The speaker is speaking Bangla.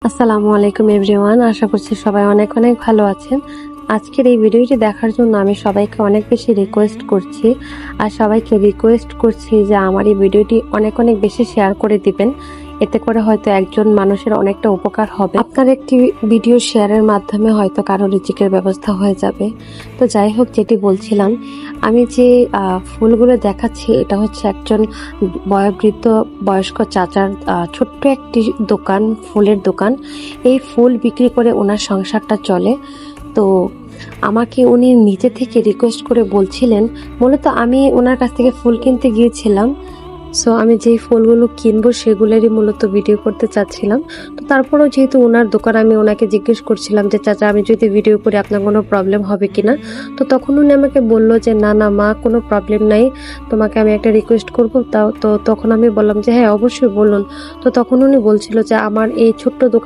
আসসালামু আলাইকুম এভরিওয়ান, আশা করছি সবাই অনেক অনেক ভালো আছেন। আজকের এই ভিডিওটি দেখার জন্য আমি সবাইকে অনেক বেশি রিকোয়েস্ট করছি, আর সবাইকে রিকোয়েস্ট করছি যে আমার এই ভিডিওটি অনেক অনেক বেশি শেয়ার করে দিবেন। এতে করে হয়তো একজন মানুষের অনেকটা উপকার হবে। আপনার একটি ভিডিও শেয়ারের মাধ্যমে হয়তো কারো রিজিকের ব্যবস্থা হয়ে যাবে। তো যাই হোক, যেটি বলছিলাম, আমি যে ফুলগুলো দেখাচ্ছি এটা হচ্ছে একজন বয়োবৃদ্ধ বয়স্ক চাচার ছোট্ট একটি দোকান, ফুলের দোকান। এই ফুল বিক্রি করে ওনার সংসারটা চলে। তো আমাকে উনি নিজে থেকে রিকোয়েস্ট করে বলছিলেন, মূলত আমি ওনার কাছ থেকে ফুল কিনতে গিয়েছিলাম। সো আমি যেই ফুলগুলো কিনবো সেগুলোরই মূলত ভিডিও করতে চাচ্ছিলাম। তো তারপরেও যেহেতু ওনার দোকান, আমি ওনাকে জিজ্ঞেস করছিলাম যে চাচা, আমি যদি ভিডিও করি আপনার কোনো প্রবলেম হবে কিনা। তো তখন উনি আমাকে বললো যে না না মা, কোনো প্রবলেম নাই, তোমাকে আমি একটা রিকোয়েস্ট করবো। তো তখন আমি বললাম যে হ্যাঁ অবশ্যই বলুন। তো তখন উনি বলছিল যে আমার এই ছোট্ট দোকান